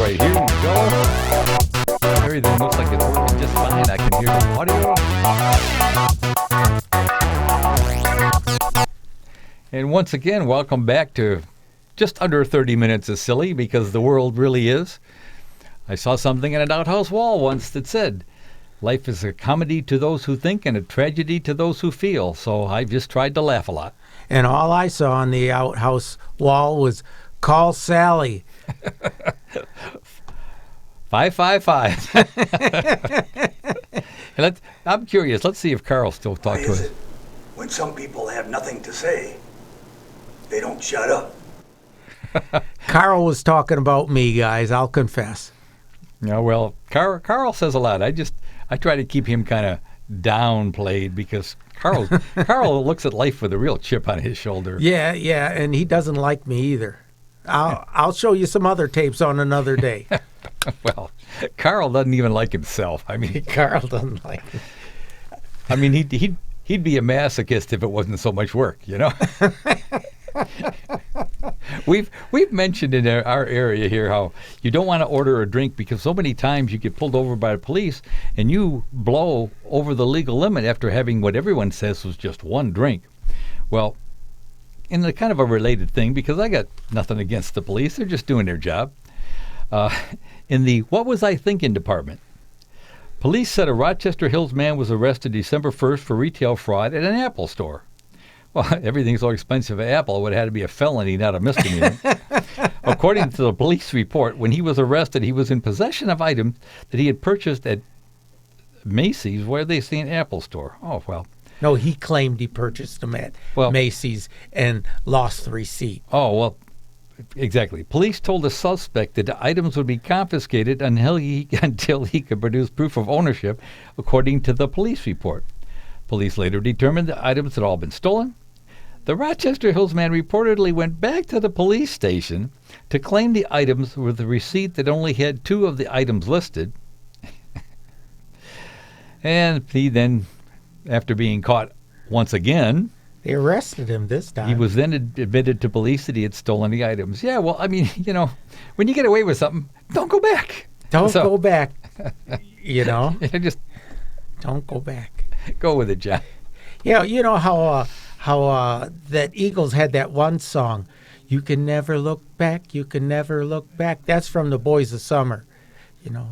right, here we go. Everything looks like it's working just fine. I can hear the audio. And once again, welcome back to just under 30 minutes of silly, because the world really is. I saw something in an outhouse wall once that said, life is a comedy to those who think and a tragedy to those who feel. So I just tried to laugh a lot. And all I saw on the outhouse wall was, call Sally. 555. I'm curious. Let's see if Carl still talks to us. Why is it when some people have nothing to say, they don't shut up? Carl was talking about me, guys. I'll confess. Yeah, well, Carl says a lot. I try to keep him kind of downplayed, because Carl looks at life with a real chip on his shoulder. Yeah, and he doesn't like me either. I'll show you some other tapes on another day. Well, Carl doesn't even like himself. I mean, Carl doesn't like me. I mean, he'd be a masochist if it wasn't so much work, you know. We've mentioned in our area here how you don't want to order a drink because so many times you get pulled over by the police and you blow over the legal limit after having what everyone says was just one drink. Well, in a kind of a related thing, because I got nothing against the police, they're just doing their job. In the What Was I Thinking department, police said a Rochester Hills man was arrested December 1st for retail fraud at an Apple store. Well, everything's so expensive at Apple, it would have had to be a felony, not a misdemeanor. According to the police report, when he was arrested, he was in possession of items that he had purchased at Macy's, where they see an Apple store. Oh, well. No, he claimed he purchased them at Macy's and lost the receipt. Oh, well, exactly. Police told the suspect that the items would be confiscated until he could produce proof of ownership, according to the police report. Police later determined the items had all been stolen. The Rochester Hills man reportedly went back to the police station to claim the items with a receipt that only had 2 of the items listed. And he then, after being caught once again, they arrested him this time. He was then admitted to police that he had stolen the items. Yeah, well, I mean, you know, when you get away with something, don't go back. Don't go back. You know? Just don't go back. Go with it, John. Yeah, you know how that Eagles had that one song, "You Can Never Look Back, You Can Never Look Back." That's from the Boys of Summer. You know.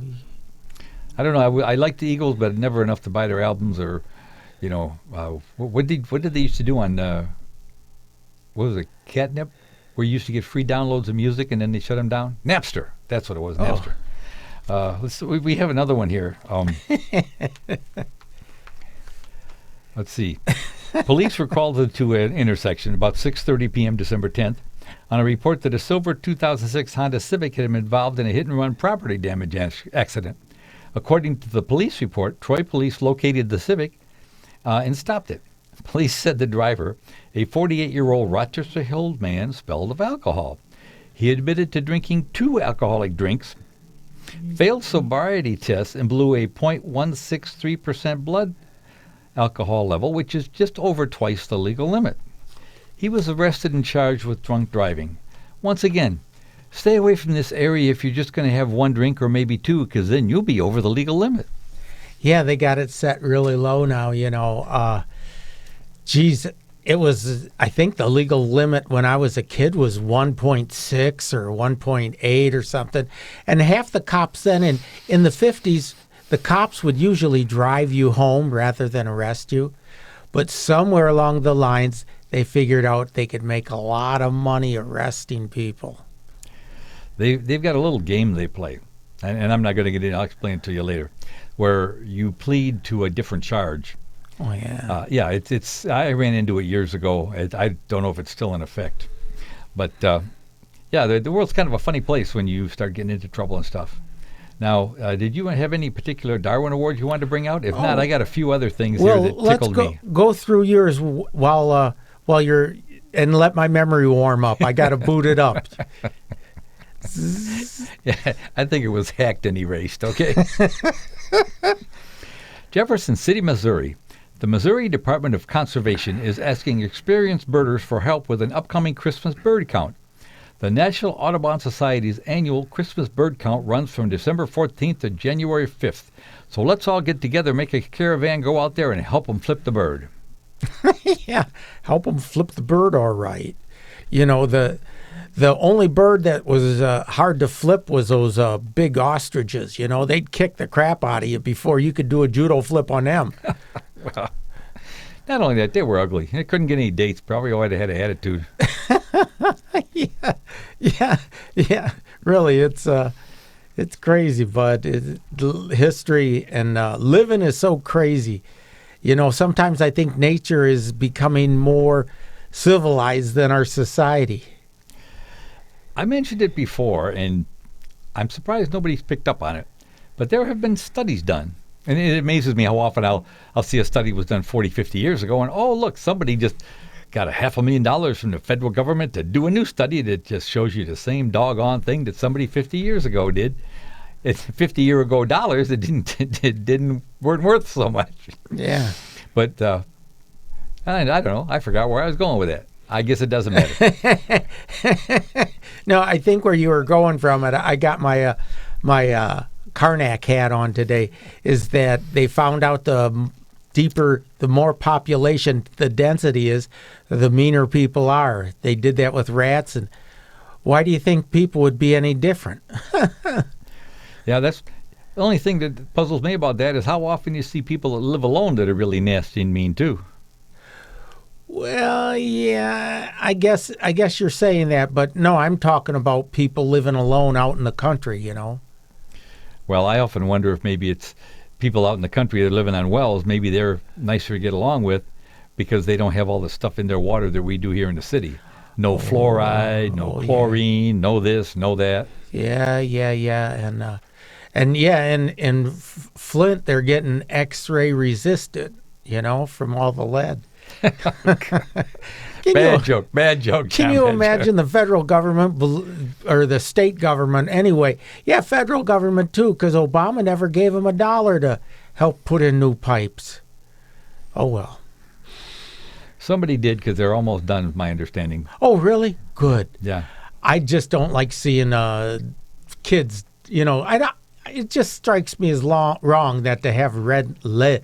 I don't know. I like the Eagles, but never enough to buy their albums or, you know, what did they used to do on what was it, Catnip, where you used to get free downloads of music and then they shut them down? Napster. That's what it was. Napster. We have another one here. Let's see. Police were called to an intersection about 6:30 p.m. December 10th on a report that a silver 2006 Honda Civic had been involved in a hit-and-run property damage accident. According to the police report, Troy police located the Civic and stopped it. Police said the driver, a 48-year-old Rochester Hills man, smelled of alcohol. He admitted to drinking 2 alcoholic drinks, failed sobriety tests, and blew a .163% blood alcohol level, which is just over twice the legal limit. He was arrested and charged with drunk driving. Once again, stay away from this area if you're just going to have 1 drink or maybe 2, because then you'll be over the legal limit. Yeah, they got it set really low now, you know. Geez, it was, I think the legal limit when I was a kid was 1.6 or 1.8 or something. And half the cops then in the 50s, the cops would usually drive you home rather than arrest you. But somewhere along the lines, they figured out they could make a lot of money arresting people. They've got a little game they play, and I'm not going to get in. I'll explain it to you later, where you plead to a different charge. Oh, yeah. Yeah, it's. I ran into it years ago. I don't know if it's still in effect. But, yeah, the world's kind of a funny place when you start getting into trouble and stuff. Now, did you have any particular Darwin Awards you wanted to bring out? If not, I got a few other things here that tickled me. Go through yours while you're, and let my memory warm up. I got to boot it up. Yeah, I think it was hacked and erased, okay? Jefferson City, Missouri. The Missouri Department of Conservation is asking experienced birders for help with an upcoming Christmas bird count. The National Audubon Society's annual Christmas bird count runs from December 14th to January 5th. So let's all get together, make a caravan, go out there and help them flip the bird. Yeah, help them flip the bird all right. You know, the only bird that was hard to flip was those big ostriches. You know, they'd kick the crap out of you before you could do a judo flip on them. Well, not only that, they were ugly. They couldn't get any dates. Probably always had an attitude. Yeah. Really, it's crazy, but history and living is so crazy. You know, sometimes I think nature is becoming more civilized than our society. I mentioned it before, and I'm surprised nobody's picked up on it. But there have been studies done. And it amazes me how often I'll see a study was done 40, 50 years ago, and, oh, look, somebody just got $500,000 from the federal government to do a new study that just shows you the same doggone thing that somebody 50 years ago did. It's 50-year-ago dollars that weren't worth so much. Yeah. But I don't know. I forgot where I was going with that. I guess it doesn't matter. No, I think where you were going from it, I got my Karnak hat on today, is that they found out the deeper, the more population, the density is, the meaner people are. They did that with rats, and why do you think people would be any different? Yeah, that's the only thing that puzzles me about that is how often you see people that live alone that are really nasty and mean too. Well, yeah, I guess you're saying that, but no, I'm talking about people living alone out in the country, you know. Well, I often wonder if maybe it's people out in the country that are living on wells, maybe they're nicer to get along with because they don't have all the stuff in their water that we do here in the city. No fluoride, no chlorine, no this, no that. Yeah. And in Flint, they're getting X-ray resistant, you know, from all the lead. Bad joke. Can you imagine the federal government or the state government anyway? Yeah, federal government too, because Obama never gave them $1 to help put in new pipes. Oh, well. Somebody did because they're almost done, is my understanding. Oh, really? Good. Yeah. I just don't like seeing kids, you know, it just strikes me as wrong that they have lead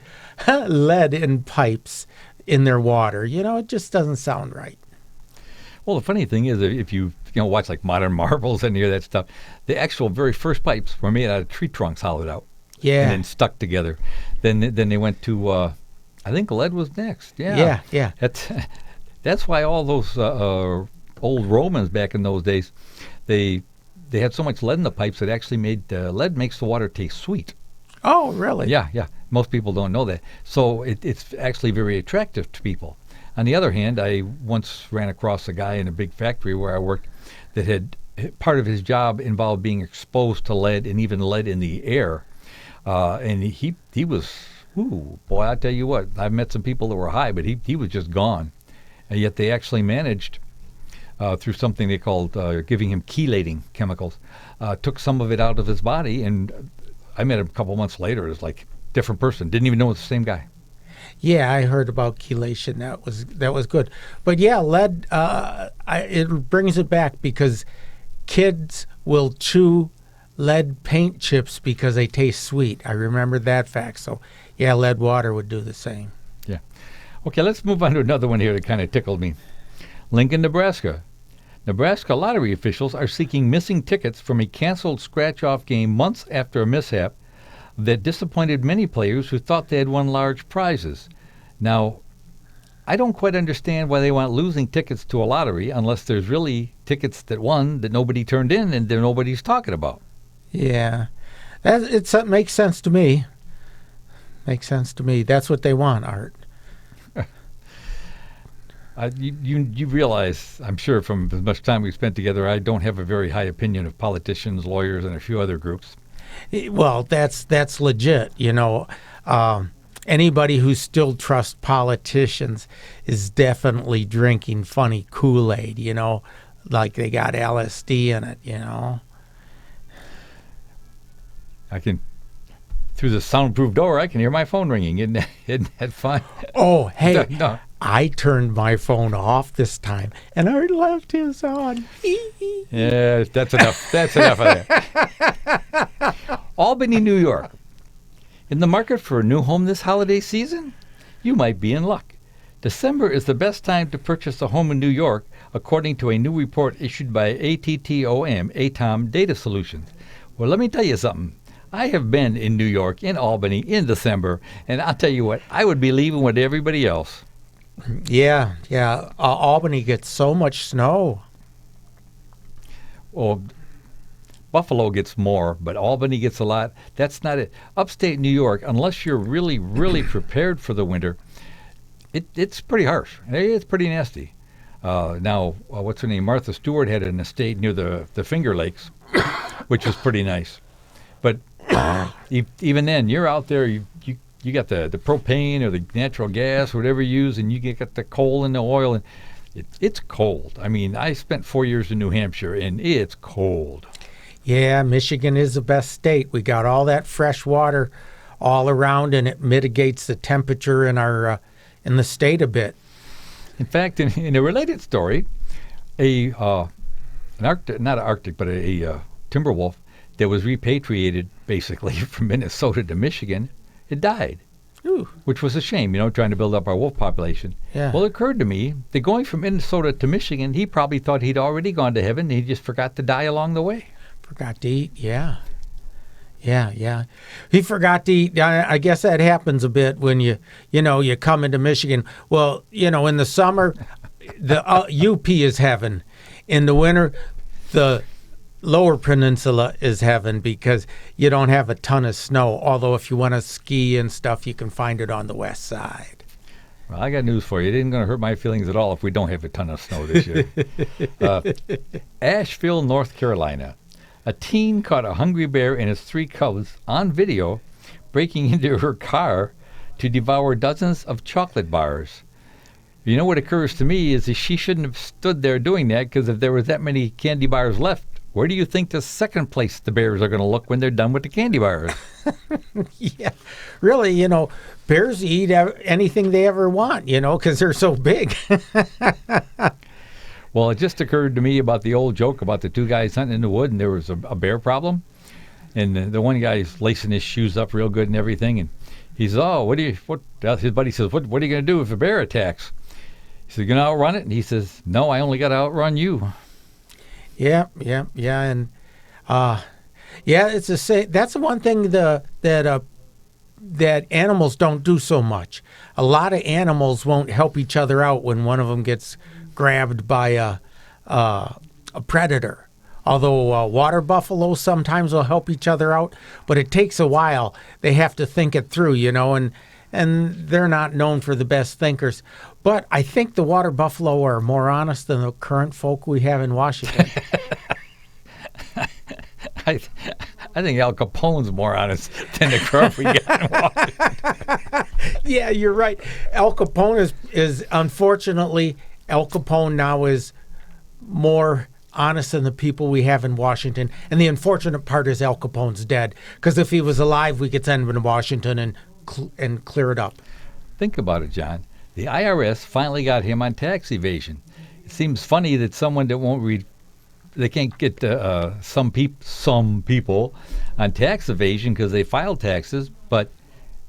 in pipes in their water. You know, it just doesn't sound right. Well, the funny thing is, if you watch like Modern Marvels and hear that stuff, the actual very first pipes were made out of tree trunks hollowed out. Yeah. And then stuck together. Then they went to, I think lead was next. Yeah. Yeah. That's why all those old Romans back in those days, they had so much lead in the pipes that actually made lead makes the water taste sweet. Oh, really? Yeah. Most people don't know that. So it's actually very attractive to people. On the other hand, I once ran across a guy in a big factory where I worked that had part of his job involved being exposed to lead and even lead in the air. And he was, ooh, boy, I tell you what, I've met some people that were high, but he was just gone. And yet they actually managed, through something they called giving him chelating chemicals, took some of it out of his body. And I met him a couple months later. It was like a different person. Didn't even know it was the same guy. Yeah, I heard about chelation. That was good. But yeah, lead, it brings it back because kids will chew lead paint chips because they taste sweet. I remember that fact. So yeah, lead water would do the same. Yeah. Okay, let's move on to another one here that kind of tickled me. Lincoln, Nebraska. Nebraska lottery officials are seeking missing tickets from a canceled scratch-off game months after a mishap that disappointed many players who thought they had won large prizes. Now, I don't quite understand why they want losing tickets to a lottery unless there's really tickets that won that nobody turned in and that nobody's talking about. Yeah, it makes sense to me. Makes sense to me. That's what they want, Art. You realize, I'm sure from as much time we've spent together, I don't have a very high opinion of politicians, lawyers, and a few other groups. Well, that's legit. You know, anybody who still trusts politicians is definitely drinking funny Kool-Aid. You know, like they got LSD in it. You know. I can, through the soundproof door, I can hear my phone ringing. Isn't that fun? Oh, hey. No. I turned my phone off this time, and I left his on. Yeah, that's enough. That's enough of that. Albany, New York. In the market for a new home this holiday season? You might be in luck. December is the best time to purchase a home in New York, according to a new report issued by ATTOM Data Solutions. Well, let me tell you something. I have been in New York, in Albany, in December, and I'll tell you what, I would be leaving with everybody else. Yeah. Albany gets so much snow. Well, Buffalo gets more, but Albany gets a lot. That's not it. Upstate New York, unless you're really, really prepared for the winter, it's pretty harsh. It's pretty nasty. Now, what's her name? Martha Stewart had an estate near the Finger Lakes, which was pretty nice. But even then, you're out there, you got the propane or the natural gas, whatever you use, and you get the coal and the oil, and it's cold. I mean, I spent 4 years in New Hampshire, and it's cold. Yeah, Michigan is the best state. We got all that fresh water all around, and it mitigates the temperature in our in the state a bit. In fact, in a related story, not an Arctic, but a timber wolf that was repatriated basically from Minnesota to Michigan, it died. Ooh. Which was a shame, trying to build up our wolf population. Yeah. Well, it occurred to me that going from Minnesota to Michigan, he probably thought he'd already gone to heaven, and he just forgot to die along the way. Forgot to eat, yeah. He forgot to eat. I guess that happens a bit when you come into Michigan. Well, in the summer, the UP is heaven. In the winter, the Lower Peninsula is heaven because you don't have a ton of snow. Although if you want to ski and stuff, you can find it on the west side. Well, I got news for you. It isn't going to hurt my feelings at all if we don't have a ton of snow this year. Asheville, North Carolina. A teen caught a hungry bear and its 3 cubs on video breaking into her car to devour dozens of chocolate bars. You know what occurs to me is that she shouldn't have stood there doing that, because if there was that many candy bars left, where do you think the second place the bears are going to look when they're done with the candy bars? Yeah, really, bears eat anything they ever want, because they're so big. Well, it just occurred to me about the old joke about the 2 guys hunting in the wood, and there was a bear problem. And the one guy's lacing his shoes up real good and everything. And he says, his buddy says, what are you going to do if a bear attacks? He says, you going to outrun it? And he says, no, I only got to outrun you. Yeah. And, it's that's the one thing that animals don't do so much. A lot of animals won't help each other out when one of them gets grabbed by a predator. Although water buffalo sometimes will help each other out, but it takes a while. They have to think it through, and they're not known for the best thinkers. But I think the water buffalo are more honest than the current folk we have in Washington. I think Al Capone's more honest than the crop we got in Washington. Yeah, you're right. Al Capone is unfortunately, Al Capone now is more honest than the people we have in Washington. And the unfortunate part is Al Capone's dead. Because if he was alive, we could send him to Washington and clear it up. Think about it, John. The IRS finally got him on tax evasion. It seems funny that someone that won't read, they can't get some people on tax evasion because they filed taxes, but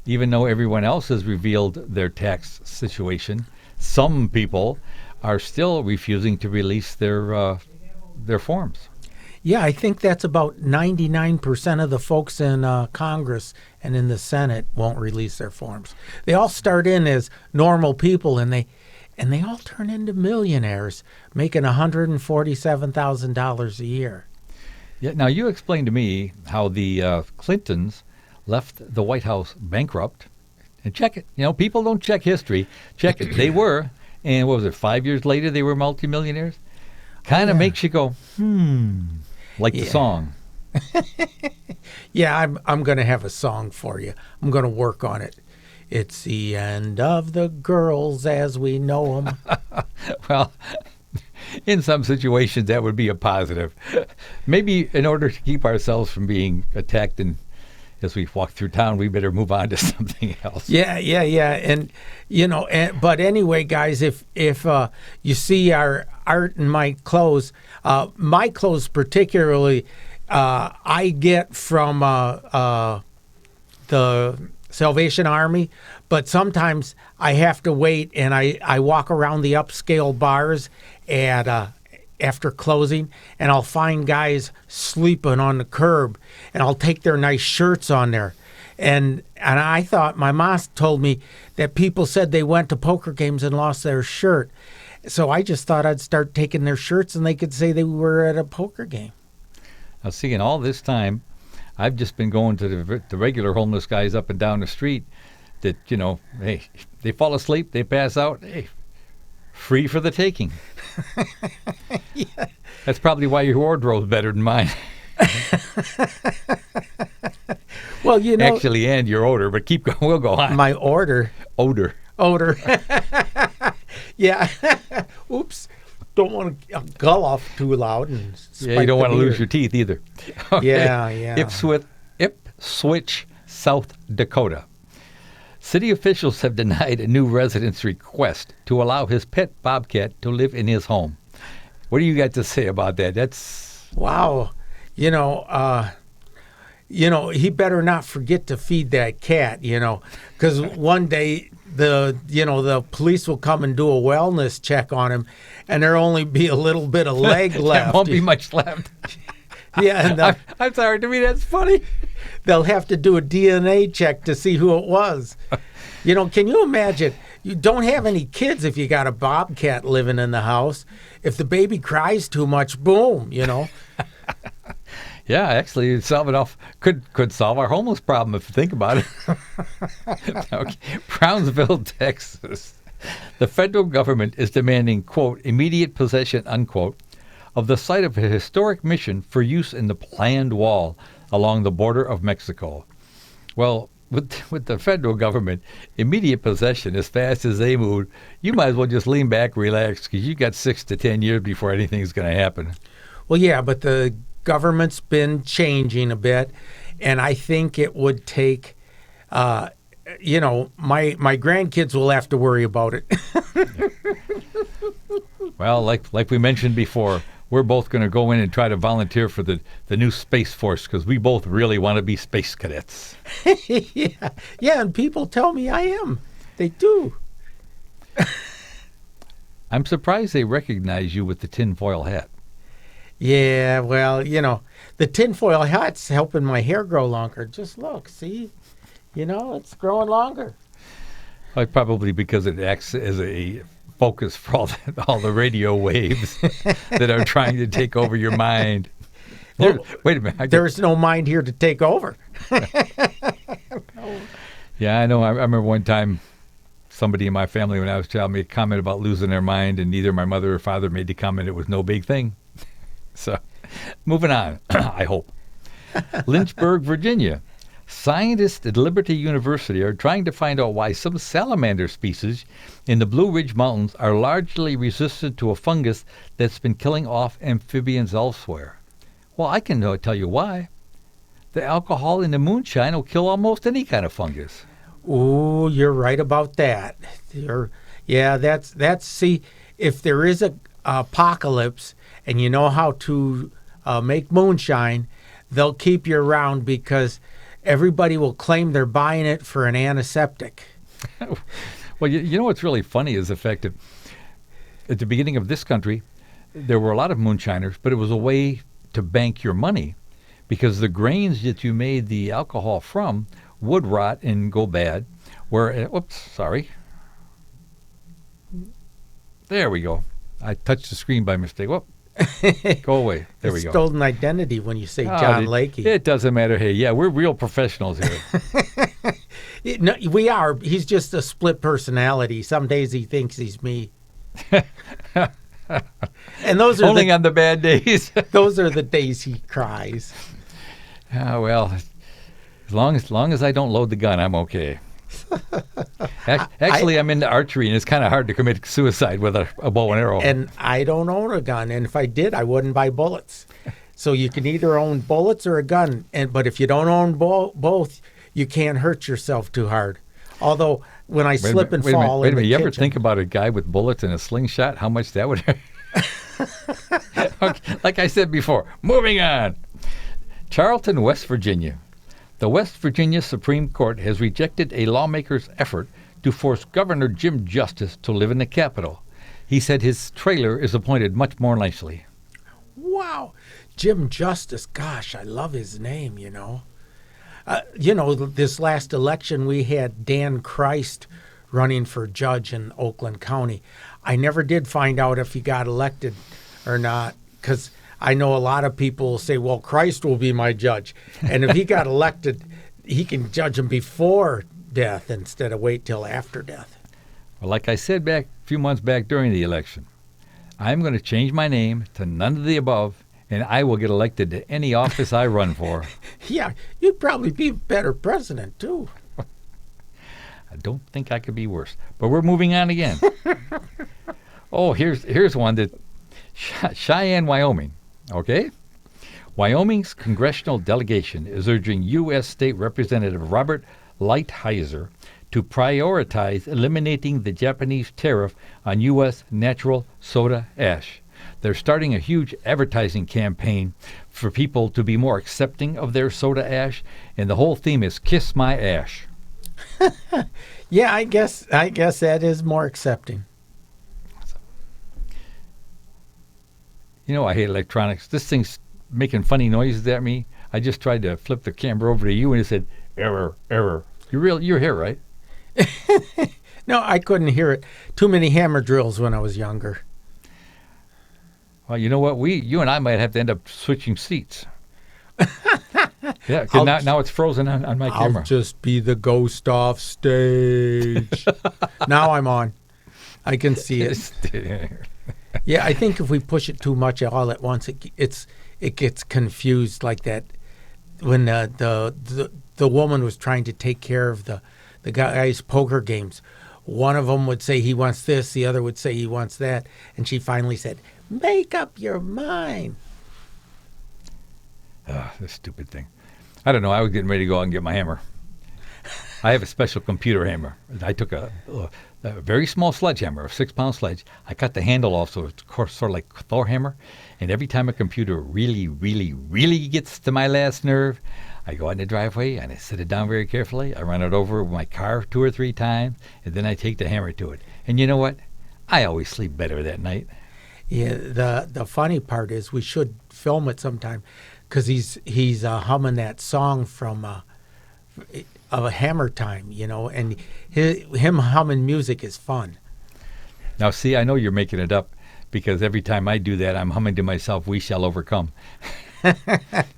even though everyone else has revealed their tax situation, some people are still refusing to release their forms. Yeah, I think that's about 99% of the folks in Congress and in the Senate won't release their forms. They all start in as normal people, and they all turn into millionaires making $147,000 a year. Yeah. Now, you explained to me how the Clintons left the White House bankrupt. And check it. People don't check history. Check it. They were. And what was it, 5 years later they were multimillionaires? Kind of makes you go, like the song. Yeah, I'm going to have a song for you. I'm going to work on it. It's the end of the girls as we know them. Well, in some situations that would be a positive. Maybe in order to keep ourselves from being attacked and as we walk through town, we better move on to something else. Yeah. And, but anyway, guys, if you see our art and my clothes particularly, I get from the Salvation Army, but sometimes I have to wait, and I walk around the upscale bars after closing, and I'll find guys sleeping on the curb, and I'll take their nice shirts on there. And I thought, my mom told me that people said they went to poker games and lost their shirt. So I just thought I'd start taking their shirts and they could say they were at a poker game. Now, see, in all this time, I've just been going to the regular homeless guys up and down the street that, hey, they fall asleep, they pass out, hey, free for the taking. Yeah. That's probably why your wardrobe's better than mine. Well, Actually, and your odor, but keep going. We'll go on. My odor. Odor. Yeah. Oops. Don't want to gull off too loud. And Yeah, you don't want to lose your teeth either. Okay. Yeah. Ipswich, South Dakota. City officials have denied a new resident's request to allow his pet bobcat to live in his home. What do you got to say about that? That's wow. He better not forget to feed that cat, because one day the police will come and do a wellness check on him, and there'll only be a little bit of leg left. There won't be much left. Yeah, and I'm sorry. To me, that's funny. They'll have to do a DNA check to see who it was. Can you imagine? You don't have any kids if you got a bobcat living in the house. If the baby cries too much, boom, Yeah, actually, could solve our homeless problem if you think about it. Okay. Brownsville, Texas. The federal government is demanding, quote, immediate possession, unquote, of the site of a historic mission for use in the planned wall along the border of Mexico. Well, with the federal government, immediate possession as fast as they move, you might as well just lean back, relax, because you got 6 to 10 years before anything's going to happen. Well, yeah, but the government's been changing a bit, and I think it would take, my grandkids will have to worry about it. Well, like we mentioned before, we're both going to go in and try to volunteer for the new Space Force because we both really want to be space cadets. Yeah, and people tell me I am. They do. I'm surprised they recognize you with the tinfoil hat. Yeah, well, the tinfoil hat's helping my hair grow longer. Just look, see? It's growing longer. Well, probably because it acts as a focus for all the radio waves that are trying to take over your mind. Wait a minute. There's no mind here to take over. Yeah, I know. I remember one time somebody in my family when I was a child made a comment about losing their mind, and neither my mother or father made the comment it was no big thing. So, moving on, I hope. Lynchburg, Virginia. Scientists at Liberty University are trying to find out why some salamander species in the Blue Ridge Mountains are largely resistant to a fungus that's been killing off amphibians elsewhere. Well, I can tell you why. The alcohol in the moonshine will kill almost any kind of fungus. Ooh, you're right about that. See, if there is a apocalypse and you know how to make moonshine, they'll keep you around because everybody will claim they're buying it for an antiseptic. Well, you know what's really funny is the fact that at the beginning of this country, there were a lot of moonshiners, but it was a way to bank your money because the grains that you made the alcohol from would rot and go bad. There we go. I touched the screen by mistake. Whoop. Go away. There we go. Stolen identity when you say John Lakey. It doesn't matter. Hey, yeah, we're real professionals here. No, we are. He's just a split personality. Some days he thinks he's me. And those are only on the bad days. Those are the days he cries. Well, as long as I don't load the gun, I'm okay. Actually, I'm into archery, and it's kind of hard to commit suicide with a bow and arrow. And I don't own a gun, and if I did, I wouldn't buy bullets. So you can either own bullets or a gun, but if you don't own both, you can't hurt yourself too hard. Although when I slip and fall wait a in minute. the You ever kitchen, think about a guy with bullets and a slingshot? How much that would hurt? Okay, like I said before, moving on. Charlton, West Virginia. The West Virginia Supreme Court has rejected a lawmaker's effort to force Governor Jim Justice to live in the Capitol. He said his trailer is appointed much more nicely. wow, Jim Justice, gosh, I love his name, this last election we had Dan Christ running for judge in Oakland County. I never did find out if he got elected or not, because I know a lot of people will say, well, Christ will be my judge. And if he got elected, he can judge him before death instead of wait till after death. Well, like I said a few months back during the election, I'm going to change my name to none of the above, and I will get elected to any office I run for. Yeah, you'd probably be a better president, too. I don't think I could be worse. But we're moving on again. Oh, here's one that Cheyenne, Wyoming. Okay? Wyoming's congressional delegation is urging U.S. State Representative Robert Lighthizer to prioritize eliminating the Japanese tariff on U.S. natural soda ash. They're starting a huge advertising campaign for people to be more accepting of their soda ash, and the whole theme is Kiss My Ash. Yeah, I guess that is more accepting. You know, I hate electronics. This thing's making funny noises at me. I just tried to flip the camera over to you, and it said, error, error. You're here, right? No, I couldn't hear it. Too many hammer drills when I was younger. Well, you know what? You and I might have to end up switching seats. Yeah, 'cause now it's frozen on my camera. I'll just be the ghost off stage. Now I'm on. I can see it. Yeah, I think if we push it too much all at once, it gets confused like that. When the woman was trying to take care of the guy's poker games, one of them would say he wants this, the other would say he wants that, and she finally said, "Make up your mind." This stupid thing. I don't know. I was getting ready to go out and get my hammer. I have a special computer hammer. I took a very small sledgehammer, a 6-pound sledge. I cut the handle off so it's sort of like Thor hammer. And every time a computer really, really, really gets to my last nerve, I go out in the driveway and I sit it down very carefully. I run it over with my car 2 or 3 times, and then I take the hammer to it. And you know what? I always sleep better that night. Yeah, the funny part is we should film it sometime, because he's humming that song from of a Hammer Time, and him humming music is fun. Now, see, I know you're making it up, because every time I do that, I'm humming to myself, "We shall overcome."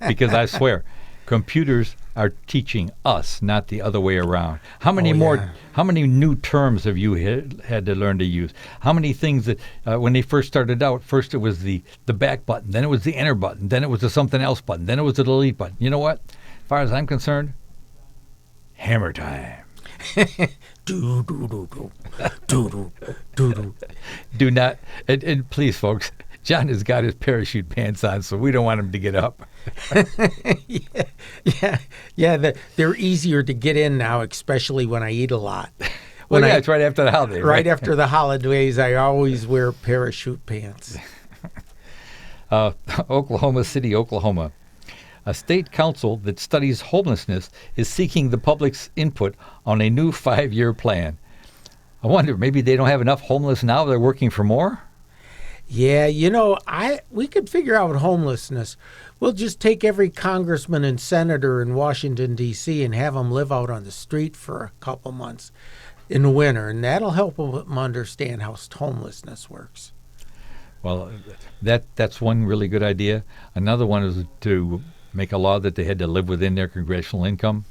Because I swear, computers are teaching us, not the other way around. How many How many new terms have you had to learn to use? How many things that when they first started out, first it was the back button, then it was the enter button, then it was the something else button, then it was the delete button. You know what? As far as I'm concerned, hammer time. Do do do do do do do do. Do not, and please, folks, John has got his parachute pants on, so we don't want him to get up. Yeah. They're easier to get in now, especially when I eat a lot. It's right after the holiday. Right after the holidays, I always wear parachute pants. Oklahoma City, Oklahoma. A state council that studies homelessness is seeking the public's input on a new 5-year plan. I wonder, maybe they don't have enough homeless now, they're working for more? Yeah, we could figure out homelessness. We'll just take every congressman and senator in Washington, D.C. and have them live out on the street for a couple months in the winter, and that'll help them understand how homelessness works. Well, that's one really good idea. Another one is to make a law that they had to live within their congressional income.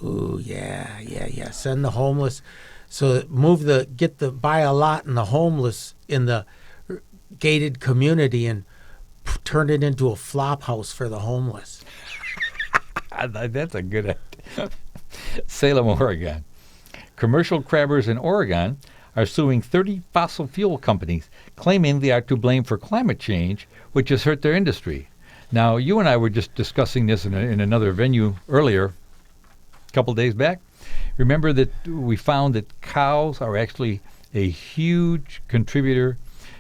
Ooh, yeah. Send the homeless. So buy a lot in the homeless in the gated community and turn it into a flop house for the homeless. That's a good idea. Salem, Oregon. Commercial crabbers in Oregon are suing 30 fossil fuel companies, claiming they are to blame for climate change, which has hurt their industry. Now, you and I were just discussing this in another venue earlier, a couple days back. Remember that we found that cows are actually a huge contributor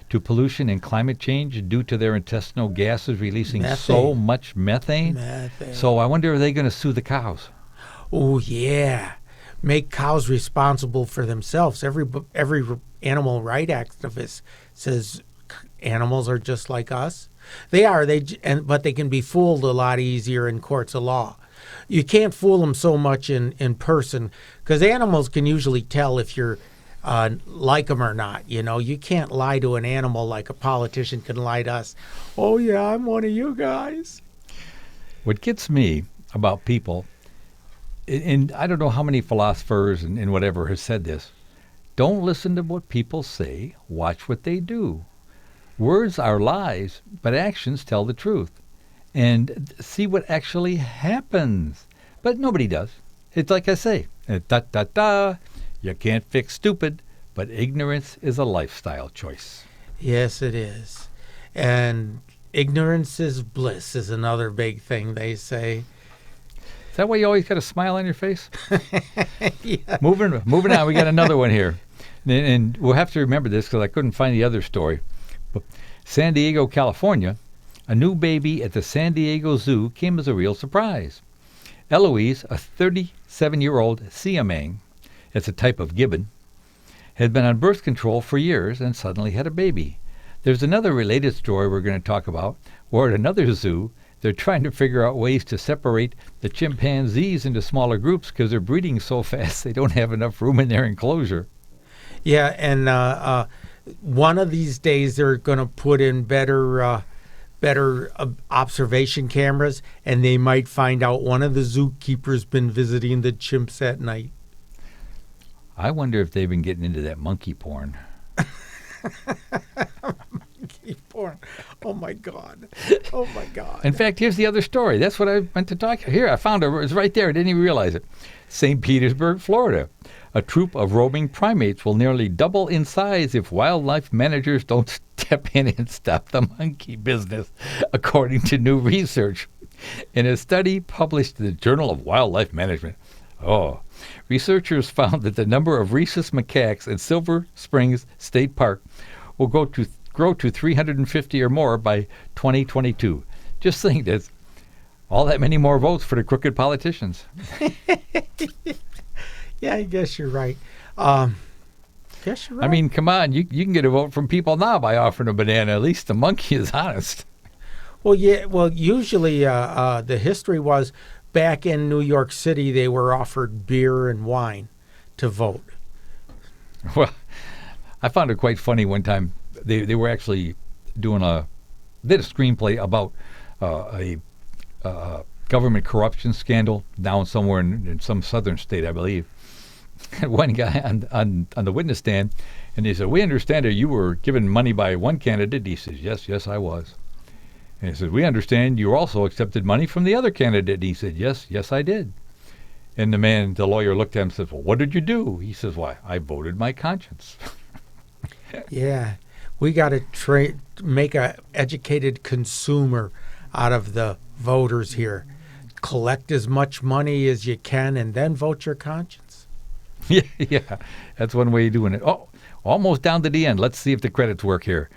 to pollution and climate change due to their intestinal gases releasing so much methane. So I wonder, are they going to sue the cows? Oh, yeah. Make cows responsible for themselves. Every animal rights activist says animals are just like us. They are, but they can be fooled a lot easier in courts of law. You can't fool them so much in person, because animals can usually tell if you're like them or not. You know, you can't lie to an animal like a politician can lie to us. Oh, yeah, I'm one of you guys. What gets me about people, and I don't know how many philosophers and whatever has said this, don't listen to what people say, watch what they do. Words are lies, but actions tell the truth. And see what actually happens. But nobody does. It's like I say, you can't fix stupid, but ignorance is a lifestyle choice. Yes, it is. And ignorance is bliss is another big thing they say. Is that why you always got a smile on your face? Yeah. Moving on, we got another one here. And we'll have to remember this because I couldn't find the other story. But San Diego, California, a new baby at the San Diego Zoo came as a real surprise. Eloise, a 37-year-old siamang, it's a type of gibbon, had been on birth control for years and suddenly had a baby. There's another related story we're going to talk about, where at another zoo, they're trying to figure out ways to separate the chimpanzees into smaller groups because they're breeding so fast they don't have enough room in their enclosure. Yeah, and one of these days they're going to put in better observation cameras, and they might find out one of the zookeepers been visiting the chimps at night. I wonder if they've been getting into that monkey porn. Monkey porn. Oh, my God. Oh, my God. In fact, here's the other story. That's what I meant to talk. Here, I found it. It was right there. I didn't even realize it. St. Petersburg, Florida. A troop of roaming primates will nearly double in size if wildlife managers don't step in and stop the monkey business, according to new research. In a study published in the Journal of Wildlife Management, researchers found that the number of rhesus macaques in Silver Springs State Park will grow to 350 or more by 2022. Just think, that's all that many more votes for the crooked politicians. Yeah, I guess you're right. I mean, come on, you can get a vote from people now by offering a banana. At least the monkey is honest. Well, yeah. Well, usually the history was back in New York City, they were offered beer and wine to vote. Well, I found it quite funny one time. They were actually did a screenplay about a government corruption scandal down somewhere in some southern state, I believe. And one guy on the witness stand, and he said, "We understand that you were given money by one candidate." He says, Yes, I was." And he said, "We understand you also accepted money from the other candidate." And he said, Yes, I did." And the lawyer looked at him and said, "Well, what did you do?" He says, "Why, I voted my conscience." Yeah, we got to make a educated consumer out of the voters here. Collect as much money as you can and then vote your conscience. Yeah, that's one way of doing it. Oh, almost down to the end. Let's see if the credits work here.